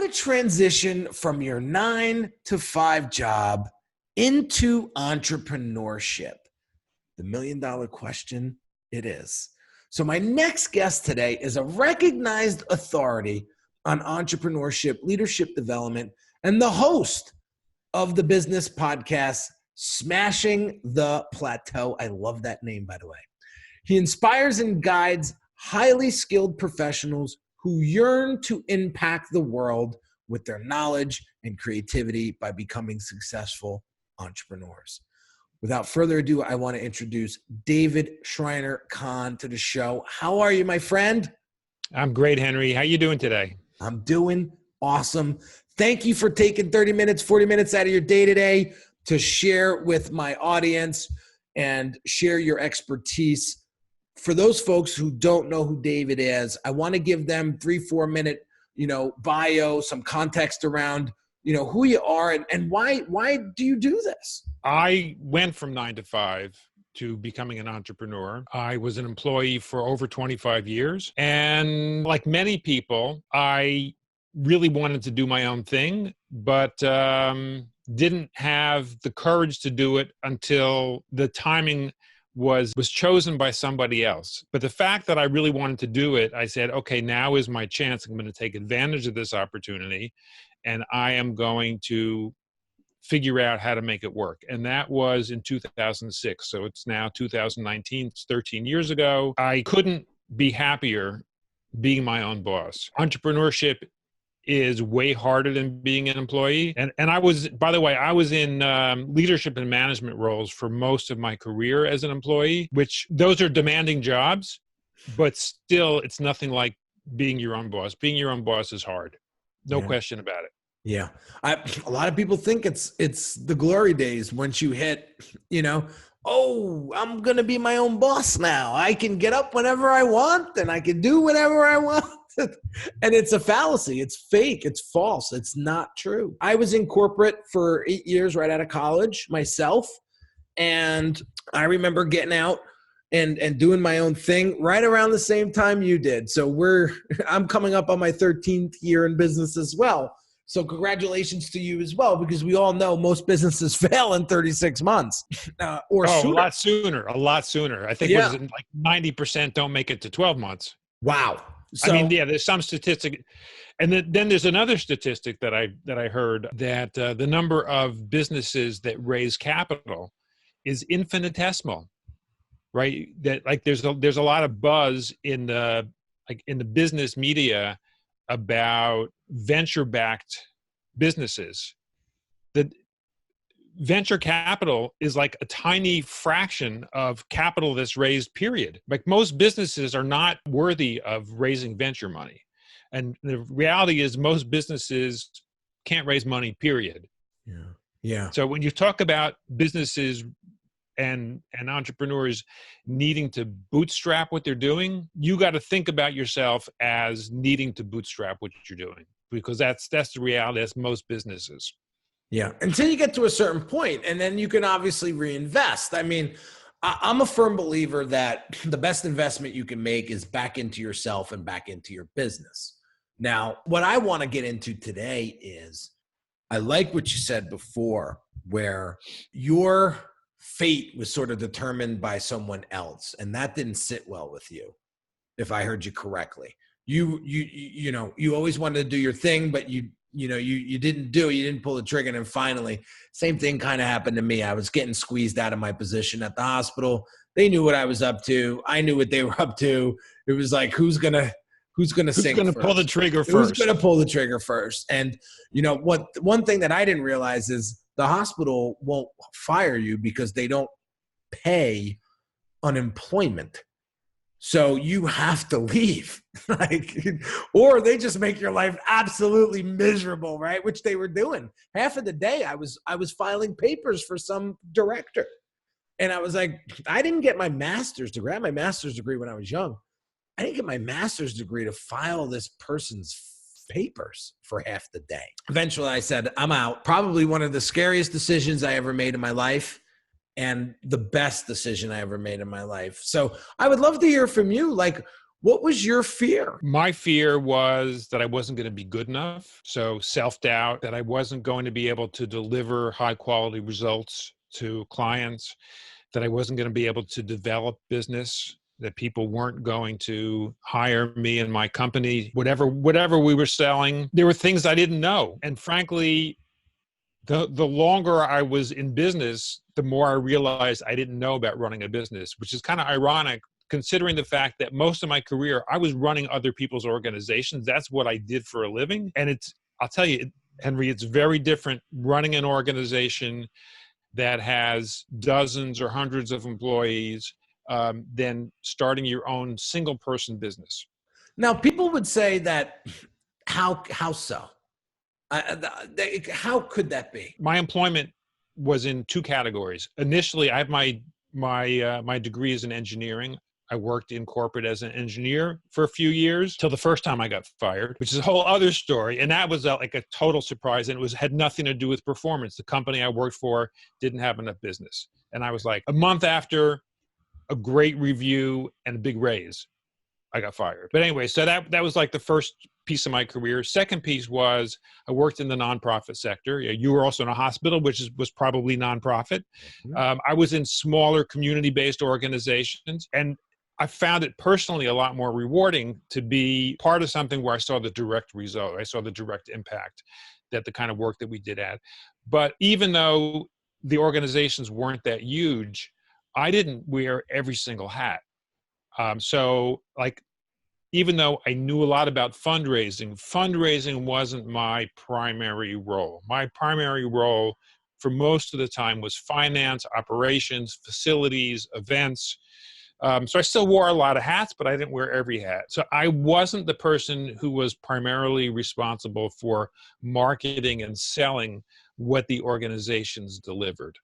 to transition from your 9-to-5 job into entrepreneurship? The million-dollar question it is. So my next guest today is a recognized authority on entrepreneurship, leadership development, and the host of the business podcast, Smashing the Plateau. I love that name, by the way. He inspires and guides highly skilled professionals who yearn to impact the world with their knowledge and creativity by becoming successful entrepreneurs. Without further ado, I want to introduce David Schriner-Cahn to the show. How are you, my friend? I'm great, Henry. How you doing today? I'm doing awesome. Thank you for taking 30 minutes, 40 minutes out of your day today to share with my audience and share your expertise. For those folks who don't know who David is, I want to give them 3-4 minute, bio, some context around, who you are and why do you do this? I went from 9 to 5 to becoming an entrepreneur. I was an employee for over 25 years. And like many people, I really wanted to do my own thing, but didn't have the courage to do it until the timing was chosen by somebody else. But the fact that I really wanted to do it, I said, okay, now is my chance. I'm going to take advantage of this opportunity, and I am going to figure out how to make it work. And that was in 2006. So it's now 2019, it's 13 years ago. I couldn't be happier being my own boss. Entrepreneurship is way harder than being an employee. And I was, by the way, I was in leadership and management roles for most of my career as an employee, which those are demanding jobs, but still it's nothing like being your own boss. Being your own boss is hard. No question about it. Yeah. A lot of people think it's the glory days once you hit, oh, I'm going to be my own boss now. I can get up whenever I want and I can do whatever I want. And it's a fallacy. It's fake. It's false. It's not true. I was in corporate for 8 years right out of college myself. And I remember getting out and doing my own thing right around the same time you did. So I'm coming up on my 13th year in business as well. So congratulations to you as well, because we all know most businesses fail in 36 months or sooner. A lot sooner. I think it was like 90% don't make it to 12 months. Wow. So, there's some statistic. And then there's another statistic that I heard that the number of businesses that raise capital is infinitesimal, right? That like there's a lot of buzz in the business media about venture-backed businesses. That venture capital is like a tiny fraction of capital that's raised, period. Like most businesses are not worthy of raising venture money. And the reality is most businesses can't raise money, period. Yeah. So when you talk about businesses and entrepreneurs needing to bootstrap what they're doing, you got to think about yourself as needing to bootstrap what you're doing, because that's the reality. That's most businesses. Yeah. Until you get to a certain point, and then you can obviously reinvest. I mean, I'm a firm believer that the best investment you can make is back into yourself and back into your business. Now, what I want to get into today is, I like what you said before, where your fate was sort of determined by someone else, and that didn't sit well with you, if I heard you correctly. You always wanted to do your thing, but you didn't pull the trigger. And then finally, same thing kind of happened to me. I was getting squeezed out of my position at the hospital. They knew what I was up to. I knew what they were up to. It was like, who's going to pull the trigger first? Who's going to pull the trigger first? And one thing that I didn't realize is the hospital won't fire you because they don't pay unemployment. So you have to leave, or they just make your life absolutely miserable, right? Which they were doing. Half of the day I was filing papers for some director. And I was like, I didn't get my master's degree. I had my master's degree when I was young. I didn't get my master's degree to file this person's papers for half the day. Eventually I said, I'm out. Probably one of the scariest decisions I ever made in my life, and the best decision I ever made in my life. So I would love to hear from you. Like, What was your fear? My fear was that I wasn't going to be good enough. So self-doubt, that I wasn't going to be able to deliver high quality results to clients, that I wasn't going to be able to develop business, that people weren't going to hire me and my company, whatever we were selling. There were things I didn't know. And frankly, the longer I was in business, the more I realized I didn't know about running a business, which is kind of ironic considering the fact that most of my career, I was running other people's organizations. That's what I did for a living. And I'll tell you, Henry, it's very different running an organization that has dozens or hundreds of employees than starting your own single person business. Now, people would say that, how so? How could that be? My employment was in two categories. Initially, I have my degree is in engineering. I worked in corporate as an engineer for a few years till the first time I got fired, which is a whole other story. And that was like a total surprise. And it had nothing to do with performance. The company I worked for didn't have enough business. And I was like, a month after a great review and a big raise, I got fired. But anyway, so that was like the first piece of my career. Second piece was I worked in the nonprofit sector. You were also in a hospital, which was probably nonprofit. I was in smaller community-based organizations, and I found it personally a lot more rewarding to be part of something where I saw the direct result. I saw the direct impact that the kind of work that we did at. But even though the organizations weren't that huge, I didn't wear every single hat. So like, even though I knew a lot about fundraising wasn't my primary role. My primary role for most of the time was finance, operations, facilities, events. So I still wore a lot of hats, but I didn't wear every hat. So I wasn't the person who was primarily responsible for marketing and selling what the organizations delivered.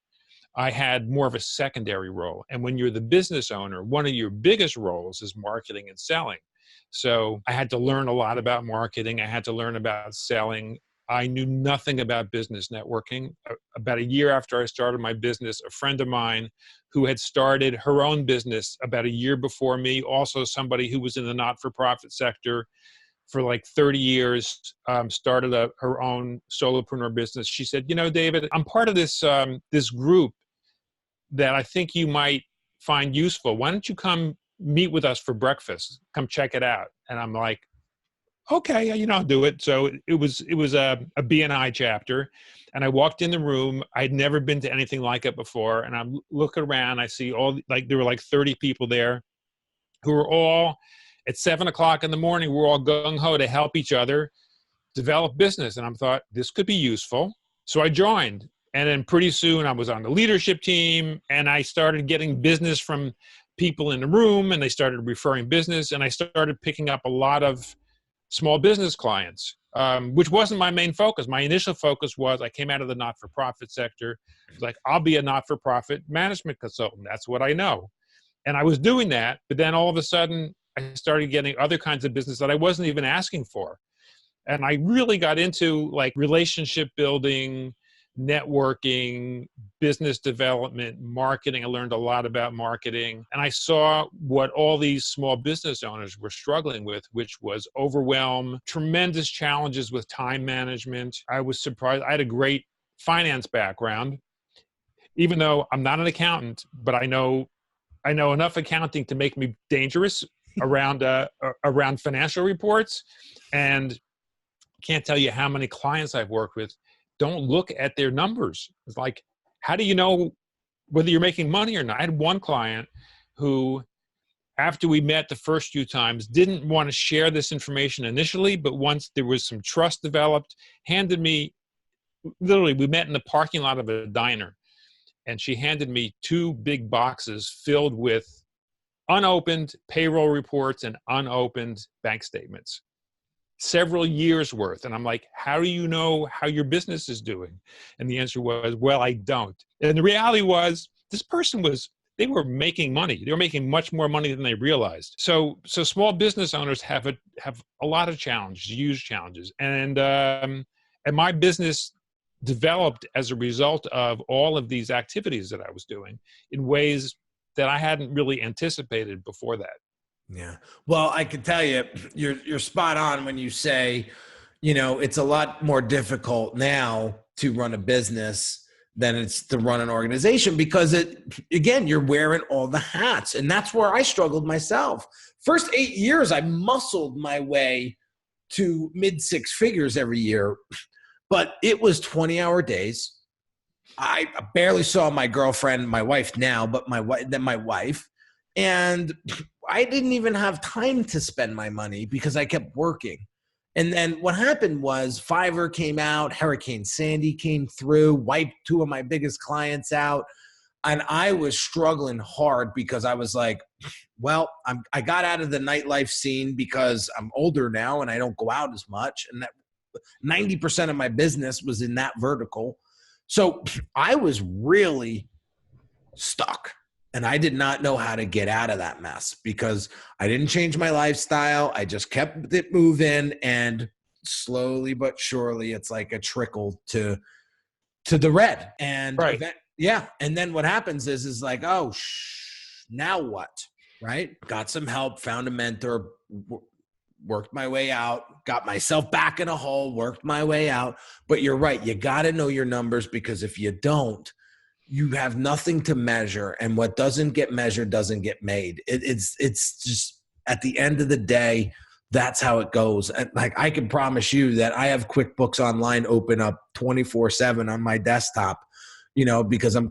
I had more of a secondary role. And when you're the business owner, one of your biggest roles is marketing and selling. So I had to learn a lot about marketing. I had to learn about selling. I knew nothing about business networking. About a year after I started my business, a friend of mine who had started her own business about a year before me, also somebody who was in the not-for-profit sector for like 30 years, started her own solopreneur business. She said, you know, David, I'm part of this group that I think you might find useful. Why don't you come meet with us for breakfast? Come check it out. And I'm like, okay, I'll do it. So it was a BNI chapter. And I walked in the room. I'd never been to anything like it before. And I'm looking around. I see there were like 30 people there who were all at 7 o'clock in the morning. We're all gung-ho to help each other develop business. And I thought, this could be useful. So I joined. And then pretty soon I was on the leadership team, and I started getting business from people in the room, and they started referring business. And I started picking up a lot of small business clients, which wasn't my main focus. My initial focus was I came out of the not-for-profit sector. Like, I'll be a not-for-profit management consultant. That's what I know. And I was doing that, but then all of a sudden I started getting other kinds of business that I wasn't even asking for. And I really got into like relationship building, networking, business development, marketing. I learned a lot about marketing. And I saw what all these small business owners were struggling with, which was overwhelm, tremendous challenges with time management. I was surprised. I had a great finance background, even though I'm not an accountant, but I know enough accounting to make me dangerous around financial reports. And can't tell you how many clients I've worked with don't look at their numbers. It's like, how do you know whether you're making money or not? I had one client who, after we met the first few times, didn't want to share this information initially, but once there was some trust developed, handed me, literally, we met in the parking lot of a diner, and she handed me 2 big boxes filled with unopened payroll reports and unopened bank statements. Several years worth. And I'm like, how do you know how your business is doing? And the answer was, well, I don't. And the reality was, this person they were making money. They were making much more money than they realized. So small business owners have a lot of challenges, huge challenges. And my business developed as a result of all of these activities that I was doing in ways that I hadn't really anticipated before that. Yeah. Well, I can tell you, you're spot on when you say, it's a lot more difficult now to run a business than it's to run an organization because again, you're wearing all the hats. And that's where I struggled myself. First 8 years, I muscled my way to mid six figures every year, but it was 20-hour days. I barely saw my girlfriend, my wife now, but my wife. And I didn't even have time to spend my money because I kept working. And then what happened was Fiverr came out, Hurricane Sandy came through, wiped two of my biggest clients out. And I was struggling hard because I was like, well, I got out of the nightlife scene because I'm older now and I don't go out as much. And that 90% of my business was in that vertical. So I was really stuck. And I did not know how to get out of that mess because I didn't change my lifestyle. I just kept it moving, and slowly but surely, it's like a trickle to the red. And Right. yeah. And then what happens is like, oh, now what? Right. Got some help, found a mentor, worked my way out, got myself back in a hole, worked my way out. But you're right. You got to know your numbers, because if you don't, you have nothing to measure, and what doesn't get measured doesn't get made. It's just, at the end of the day, that's how it goes. And like, I can promise you that I have QuickBooks Online open up 24/7 on my desktop, because I'm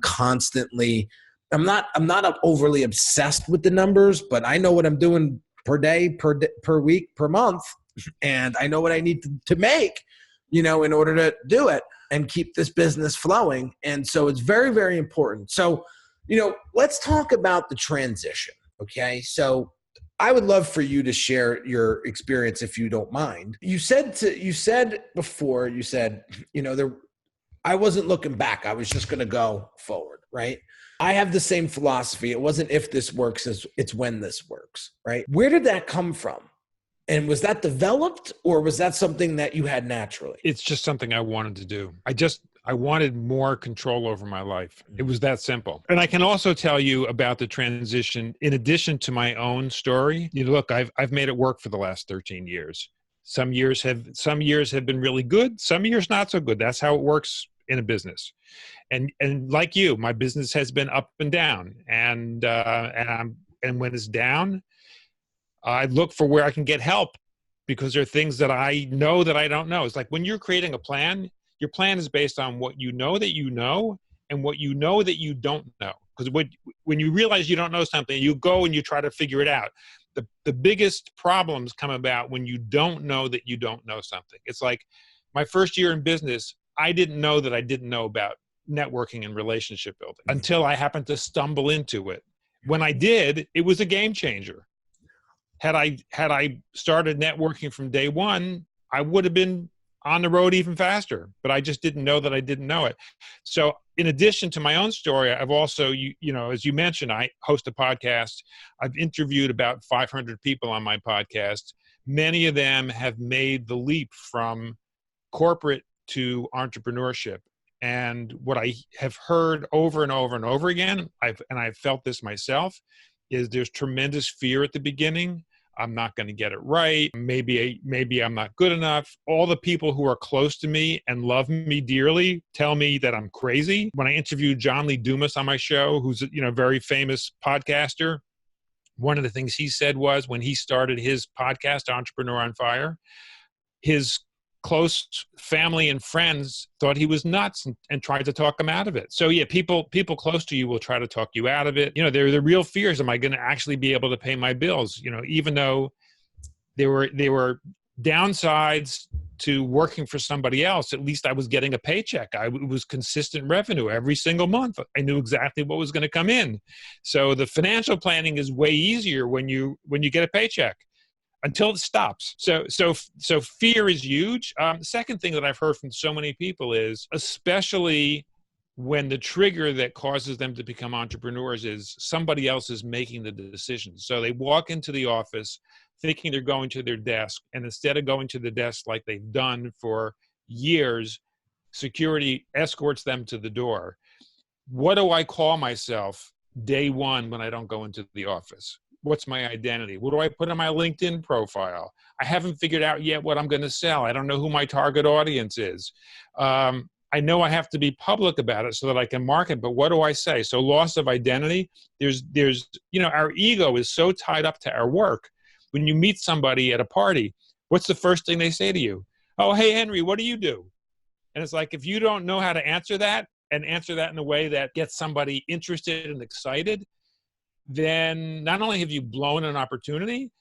not overly obsessed with the numbers, but I know what I'm doing per day, per week, per month. And I know what I need to make, in order to do it and keep this business flowing. And so it's very, very important. So, let's talk about the transition. Okay. So I would love for you to share your experience, if you don't mind. You said before, I wasn't looking back. I was just going to go forward. Right. I have the same philosophy. It wasn't if this works, it's when this works. Right. Where did that come from? And was that developed, or was that something that you had naturally? It's just something I wanted to do. I wanted more control over my life. It was that simple. And I can also tell you about the transition in addition to my own story. Look, I've made it work for the last 13 years. Some years have been really good, some years not so good. That's how it works in a business. And like you, my business has been up and down. And when it's down, I look for where I can get help, because there are things that I know that I don't know. It's like when you're creating a plan, your plan is based on what you know that you know and what you know that you don't know. Because when you realize you don't know something, you go and you try to figure it out. The biggest problems come about when you don't know that you don't know something. It's like my first year in business, I didn't know that I didn't know about networking and relationship building until I happened to stumble into it. When I did, it was a game changer. Had I started networking from day one, I would have been on the road even faster, but I just didn't know that I didn't know it. So in addition to my own story, I've also, as you mentioned, I host a podcast. I've interviewed about 500 people on my podcast. Many of them have made the leap from corporate to entrepreneurship. And what I have heard over and over and over again, I've felt this myself, is there's tremendous fear at the beginning. I'm not going to get it right. Maybe I'm not good enough. All the people who are close to me and love me dearly tell me that I'm crazy. When I interviewed John Lee Dumas on my show, who's a very famous podcaster, one of the things he said was when he started his podcast, Entrepreneur on Fire, his close family and friends thought he was nuts and tried to talk him out of it. So yeah, people close to you will try to talk you out of it. They're the real fears. Am I going to actually be able to pay my bills? Even though there were downsides to working for somebody else, at least I was getting a paycheck. It was consistent revenue every single month. I knew exactly what was going to come in. So the financial planning is way easier when you get a paycheck, until it stops. So fear is huge. The second thing that I've heard from so many people is, especially when the trigger that causes them to become entrepreneurs is somebody else is making the decision. So they walk into the office thinking they're going to their desk, and instead of going to the desk like they've done for years, security escorts them to the door. What do I call myself day one when I don't go into the office? what's my identity? What do I put on my LinkedIn profile? I haven't figured out yet what I'm going to sell. I don't know who my target audience is. I know I have to be public about it so that I can market, but what do I say? So loss of identity, there's, our ego is so tied up to our work. When you meet somebody at a party, what's the first thing they say to you? Oh, hey, Henry, what do you do? And it's like, if you don't know how to answer that and answer that in a way that gets somebody interested and excited, then not only have you blown an opportunity,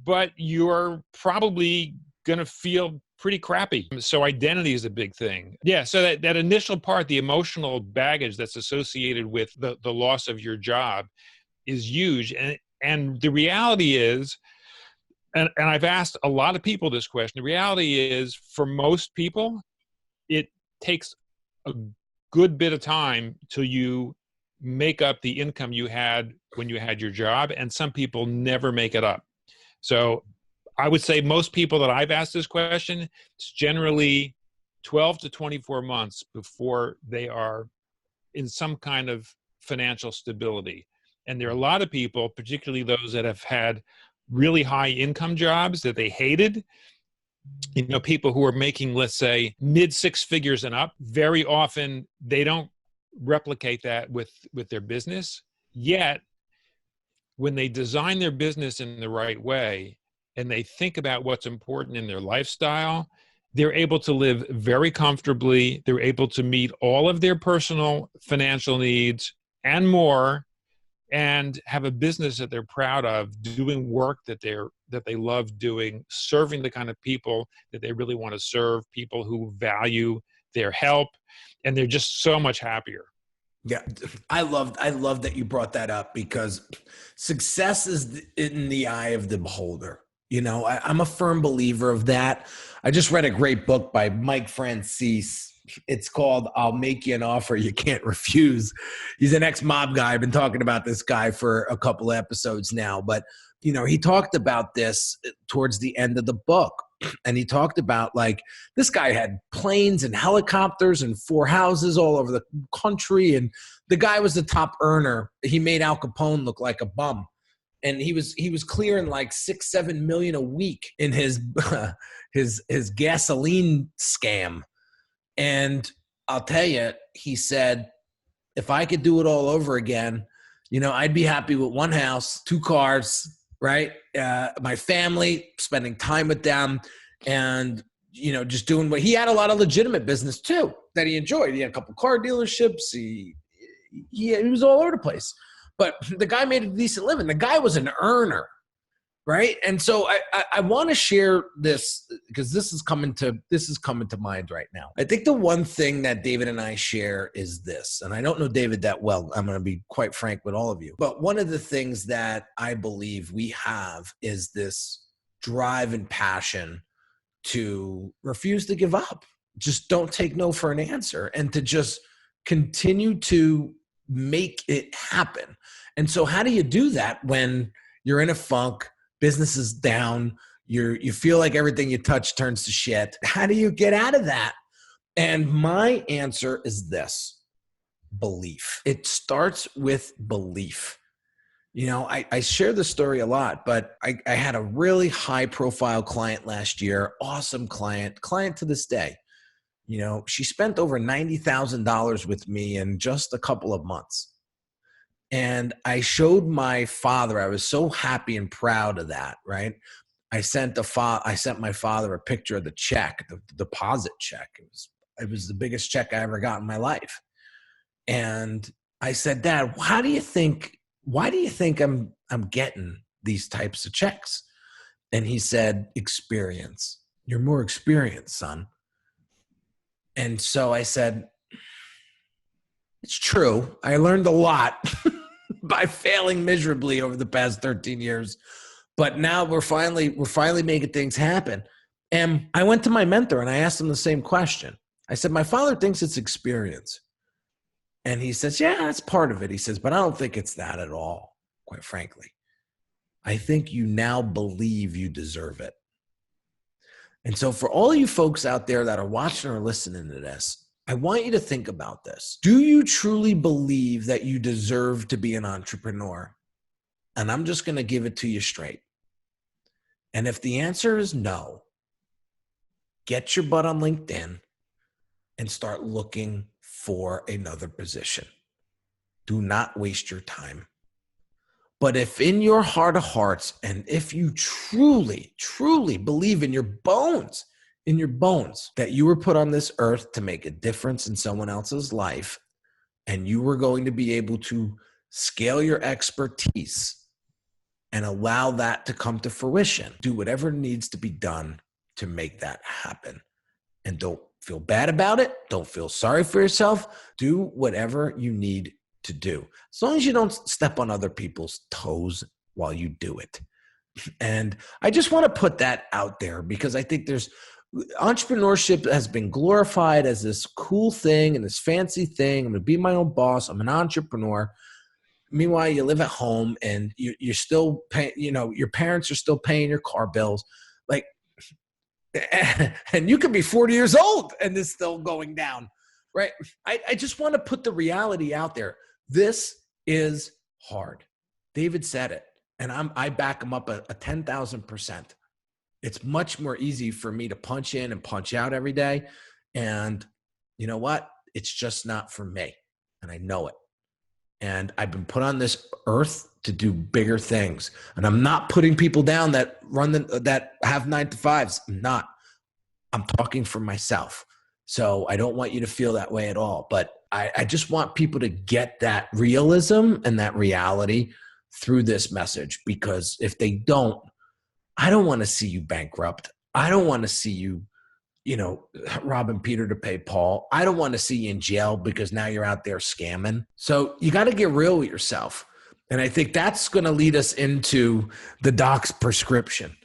but you're probably going to feel pretty crappy. So identity is a big thing. Yeah. So that initial part, the emotional baggage that's associated with the loss of your job is huge. And the reality is, and I've asked a lot of people this question, the reality is for most people, it takes a good bit of time till you make up the income you had when you had your job. And some people never make it up. So I would say most people that I've asked this question, it's generally 12 to 24 months before they are in some kind of financial stability. And there are a lot of people, particularly those that have had really high income jobs that they hated, people who are making, let's say, mid six figures and up, very often they don't replicate that with their business. Yet, when they design their business in the right way and they think about what's important in their lifestyle, they're able to live very comfortably. They're able to meet all of their personal financial needs and more, and have a business that they're proud of, doing work that they love doing, serving the kind of people that they really want to serve, people who value their help, and they're just so much happier. Yeah, I love that you brought that up, because success is in the eye of the beholder. I'm a firm believer of that. I just read a great book by Mike Francis. It's called "I'll Make You an Offer You Can't Refuse." He's an ex-mob guy. I've been talking about this guy for a couple of episodes now, but he talked about this towards the end of the book. And he talked about, like, this guy had planes and helicopters and 4 houses all over the country. And the guy was the top earner. He made Al Capone look like a bum. And he was clearing like 6-7 million a week in his gasoline scam. And I'll tell you, he said, if I could do it all over again, I'd be happy with 1 house, 2 cars, right? My family, spending time with them, and, just doing what he had. A lot of legitimate business too that he enjoyed. He had a couple car dealerships. He was all over the place, but the guy made a decent living. The guy was an earner, right? And so I want to share this, because this is coming to mind right now. I think the one thing that David and I share is this, and I don't know David that well. I'm going to be quite frank with all of you. But one of the things that I believe we have is this drive and passion to refuse to give up. Just don't take no for an answer, and to just continue to make it happen. And so how do you do that when you're in a funk? Business is down. You feel like everything you touch turns to shit. How do you get out of that? And my answer is this: belief. It starts with belief. I share this story a lot, but I had a really high profile client last year. Awesome client to this day. She spent over $90,000 with me in just a couple of months. And I showed my father. I was so happy and proud of that, right? I sent my father a picture of the check, the deposit check. It was the biggest check I ever got in my life. And I said, Dad, why do you think I'm getting these types of checks? And he said, experience. You're more experienced, son. And so I said, it's true. I learned a lot by failing miserably over the past 13 years. But now we're finally making things happen. And I went to my mentor and I asked him the same question. I said, my father thinks it's experience. And he says, yeah, that's part of it. He says, but I don't think it's that at all, quite frankly. I think you now believe you deserve it. And so for all you folks out there that are watching or listening to this, I want you to think about this. Do you truly believe that you deserve to be an entrepreneur? And I'm just going to give it to you straight. And if the answer is no, get your butt on LinkedIn and start looking for another position. Do not waste your time. But if in your heart of hearts, and if you truly, truly believe in your bones, that you were put on this earth to make a difference in someone else's life, and you were going to be able to scale your expertise and allow that to come to fruition, do whatever needs to be done to make that happen. And don't feel bad about it. Don't feel sorry for yourself. Do whatever you need to do, as long as you don't step on other people's toes while you do it. And I just want to put that out there, because I think entrepreneurship has been glorified as this cool thing and this fancy thing. I'm going to be my own boss. I'm an entrepreneur. Meanwhile, you live at home and you're still paying, your parents are still paying your car bills. Like, and you could be 40 years old and this still going down, right? I just want to put the reality out there. This is hard. David said it, and I back him up a 10,000%. It's much more easy for me to punch in and punch out every day. And you know what? It's just not for me. And I know it. And I've been put on this earth to do bigger things. And I'm not putting people down that that have 9-to-5s. I'm not. I'm talking for myself. So I don't want you to feel that way at all. But I just want people to get that realism and that reality through this message, because if they don't, I don't want to see you bankrupt. I don't want to see you, robbing Peter to pay Paul. I don't want to see you in jail because now you're out there scamming. So you got to get real with yourself. And I think that's going to lead us into the doc's prescription.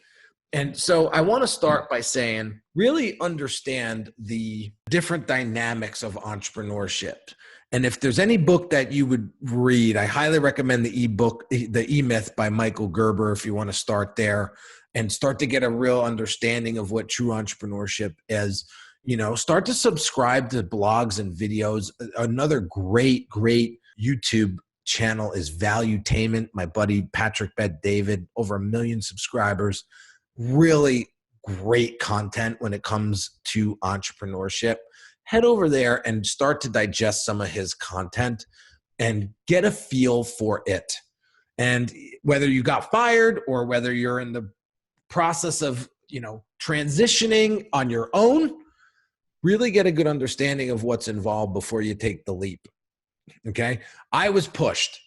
And so I want to start by saying, really understand the different dynamics of entrepreneurship. And if there's any book that you would read, I highly recommend the ebook, The E-Myth by Michael Gerber, if you want to start there and start to get a real understanding of what true entrepreneurship is. Start to subscribe to blogs and videos. Another great YouTube channel is Valuetainment. My buddy Patrick Bet-David, over 1 million subscribers. Really great content when it comes to entrepreneurship. Head over there and start to digest some of his content and get a feel for it. And whether you got fired or whether you're in the process of, transitioning on your own, really get a good understanding of what's involved before you take the leap. Okay. I was pushed.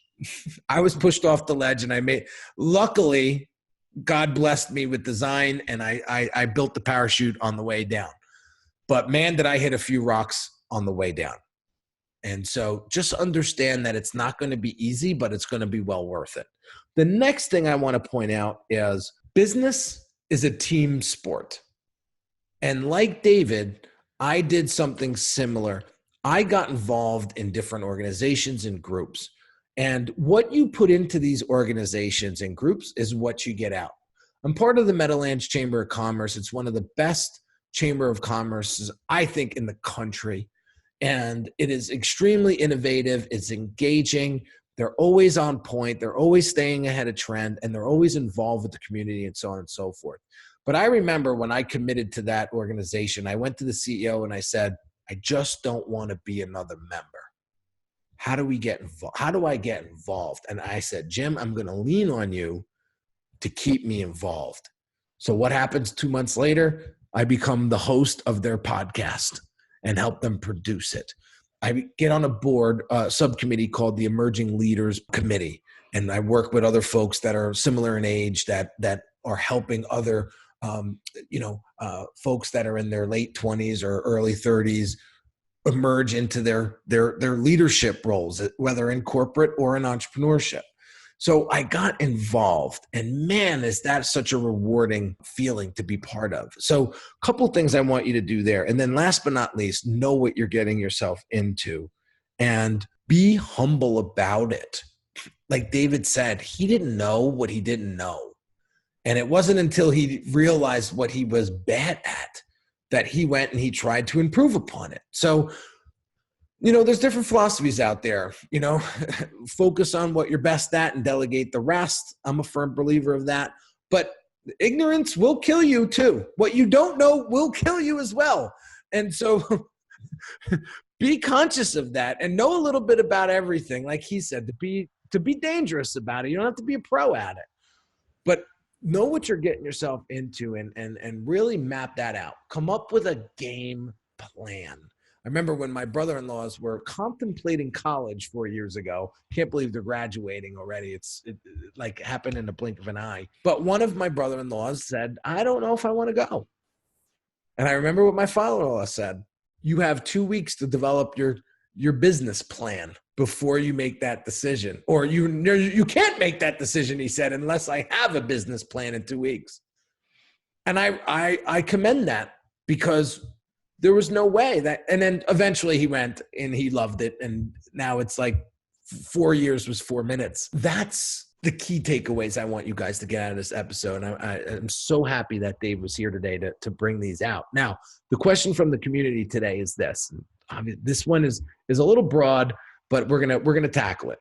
I was pushed off the ledge, and luckily, God blessed me with design, and I built the parachute on the way down. But man, did I hit a few rocks on the way down. And so just understand that it's not going to be easy, but it's going to be well worth it. The next thing I want to point out is business is a team sport. And like David, I did something similar. I got involved in different organizations and groups. And what you put into these organizations and groups is what you get out. I'm part of the Meadowlands Chamber of Commerce. It's one of the best chamber of commerces, I think, in the country. And it is extremely innovative. It's engaging. They're always on point. They're always staying ahead of trend, and they're always involved with the community and so on and so forth. But I remember when I committed to that organization, I went to the CEO and I said, I just don't want to be another member. How do we get involved? How do I get involved? And I said, Jim, I'm going to lean on you to keep me involved. So what happens 2 months later? I become the host of their podcast and help them produce it. I get on a board, subcommittee called the Emerging Leaders Committee. And I work with other folks that are similar in age that are helping other, folks that are in their late 20s or early 30s emerge into their leadership roles, whether in corporate or in entrepreneurship. So I got involved, and man, is that such a rewarding feeling to be part of. So a couple of things I want you to do there. And then last but not least, know what you're getting yourself into and be humble about it. Like David said, he didn't know what he didn't know. And it wasn't until he realized what he was bad at that he went and he tried to improve upon it. So there's different philosophies out there, focus on what you're best at and delegate the rest. I'm a firm believer of that, but ignorance will kill you too. What you don't know will kill you as well. And so be conscious of that and know a little bit about everything. Like he said, to be dangerous about it. You don't have to be a pro at it, but know what you're getting yourself into and really map that out. Come up with a game plan. I remember when my brother-in-laws were contemplating college 4 years ago. Can't believe they're graduating already. It like happened in the blink of an eye. But one of my brother-in-laws said, I don't know if I want to go. And I remember what my father-in-law said. You have 2 weeks to develop your business plan before you make that decision. Or you can't make that decision, he said, unless I have a business plan in 2 weeks. And I commend that, because there was no way that, and then eventually he went and he loved it. And now it's like 4 years was 4 minutes. That's the key takeaways I want you guys to get out of this episode. And I'm so happy that Dave was here today to bring these out. Now, the question from the community today is this. This one is a little broad, but we're gonna tackle it.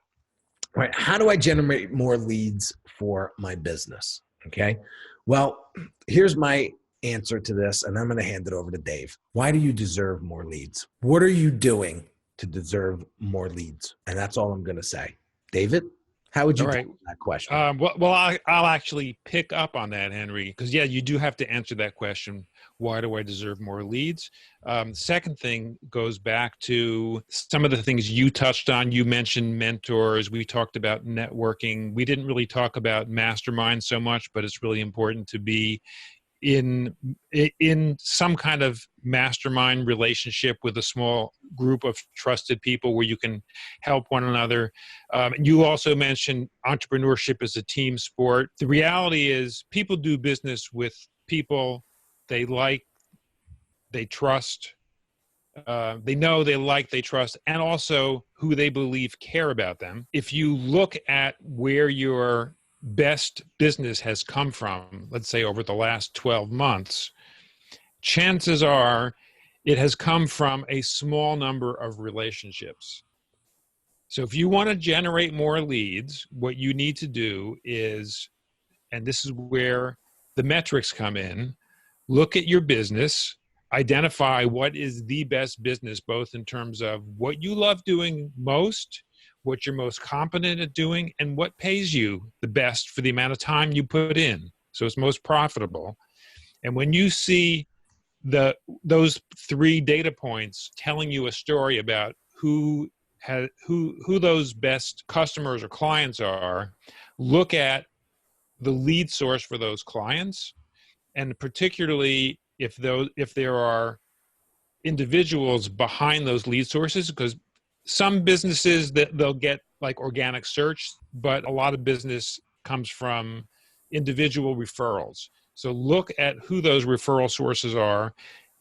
All right? How do I generate more leads for my business? Okay. Well, here's my answer to this, and I'm going to hand it over to Dave. Why do you deserve more leads? What are you doing to deserve more leads? And that's all I'm going to say. David, how would you tackle that question? I'll actually pick up on that, Henry, because you do have to answer that question. Why do I deserve more leads? Second thing goes back to some of the things you touched on. You mentioned mentors. We talked about networking. We didn't really talk about mastermind so much, but it's really important to be in some kind of mastermind relationship with a small group of trusted people where you can help one another. You also mentioned entrepreneurship as a team sport. The reality is people do business with people they like, they trust, they know, they like, they trust, and also who they believe care about them. If you look at where your best business has come from, let's say over the last 12 months, chances are it has come from a small number of relationships. So if you want to generate more leads, what you need to do is, and this is where the metrics come in, look at your business, identify what is the best business, both in terms of what you love doing most, what you're most competent at doing, and what pays you the best for the amount of time you put in. So it's most profitable. And when you see those 3 data points telling you a story about who those best customers or clients are, look at the lead source for those clients, and particularly if there are individuals behind those lead sources, because some businesses that they'll get like organic search, but a lot of business comes from individual referrals. So look at who those referral sources are,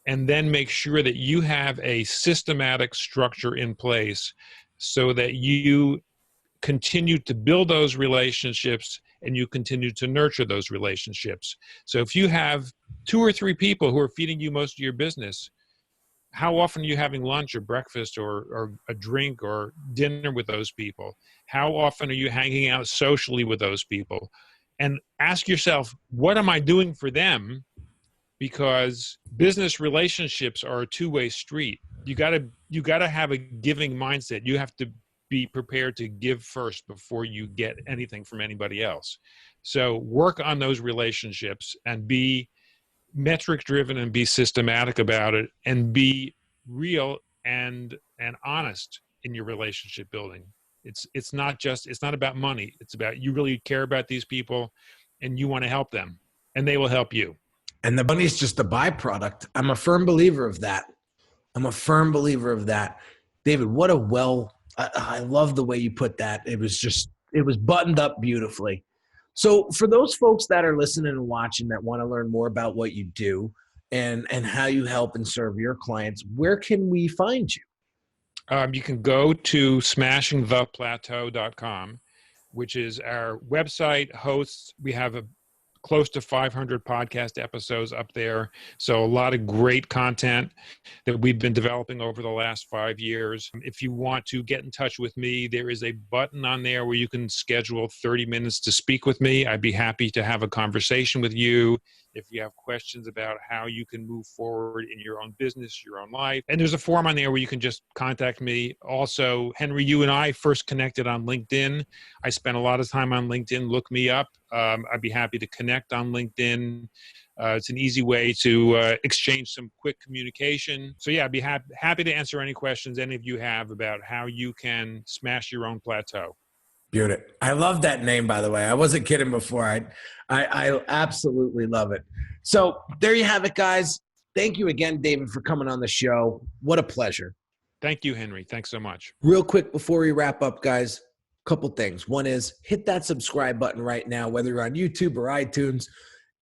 and then make sure that you have a systematic structure in place so that you continue to build those relationships and you continue to nurture those relationships. So if you have 2 or 3 people who are feeding you most of your business, how often are you having lunch or breakfast or a drink or dinner with those people? How often are you hanging out socially with those people? And ask yourself, what am I doing for them? Because business relationships are a two-way street. You gotta have a giving mindset. You have to be prepared to give first before you get anything from anybody else. So work on those relationships and be metric driven and be systematic about it, and be real and honest in your relationship building. It's not about money. It's about you really care about these people and you want to help them, and they will help you. And the money is just a byproduct. I'm a firm believer of that. David, I love the way you put that. It was buttoned up beautifully. So for those folks that are listening and watching that want to learn more about what you do and how you help and serve your clients, where can we find you? You can go to smashingtheplateau.com, which is our website. We have a close to 500 podcast episodes up there. So a lot of great content that we've been developing over the last 5 years. If you want to get in touch with me, there is a button on there where you can schedule 30 minutes to speak with me. I'd be happy to have a conversation with you. If you have questions about how you can move forward in your own business, your own life. And there's a form on there where you can just contact me. Also, Henry, you and I first connected on LinkedIn. I spent a lot of time on LinkedIn. Look me up. I'd be happy to connect on LinkedIn. It's an easy way to exchange some quick communication. So yeah, I'd be happy to answer any questions any of you have about how you can smash your own plateau. Beautiful. I love that name, by the way. I wasn't kidding before. I absolutely love it. So there you have it, guys. Thank you again, David, for coming on the show. What a pleasure. Thank you, Henry. Thanks so much. Real quick before we wrap up, guys, a couple things. One is hit that subscribe button right now, whether you're on YouTube or iTunes.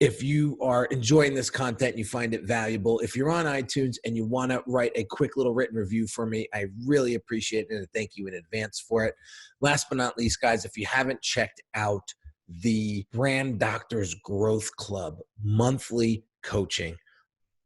If you are enjoying this content and you find it valuable, if you're on iTunes and you want to write a quick little written review for me, I really appreciate it and thank you in advance for it. Last but not least, guys, if you haven't checked out the Brand Doctors Growth Club monthly coaching,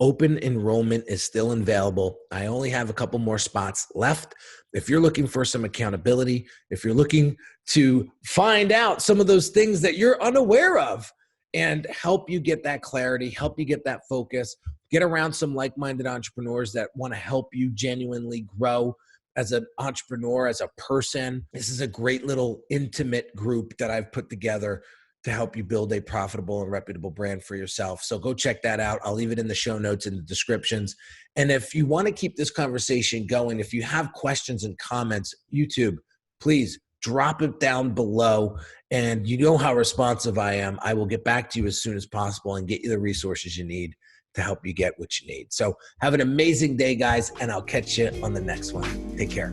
open enrollment is still available. I only have a couple more spots left. If you're looking for some accountability, if you're looking to find out some of those things that you're unaware of, and help you get that clarity, help you get that focus, get around some like-minded entrepreneurs that want to help you genuinely grow as an entrepreneur, as a person. This is a great little intimate group that I've put together to help you build a profitable and reputable brand for yourself. So go check that out. I'll leave it in the show notes in the descriptions. And if you want to keep this conversation going, if you have questions and comments, YouTube, please drop it down below. And you know how responsive I am. I will get back to you as soon as possible and get you the resources you need to help you get what you need. So have an amazing day, guys, and I'll catch you on the next one. Take care.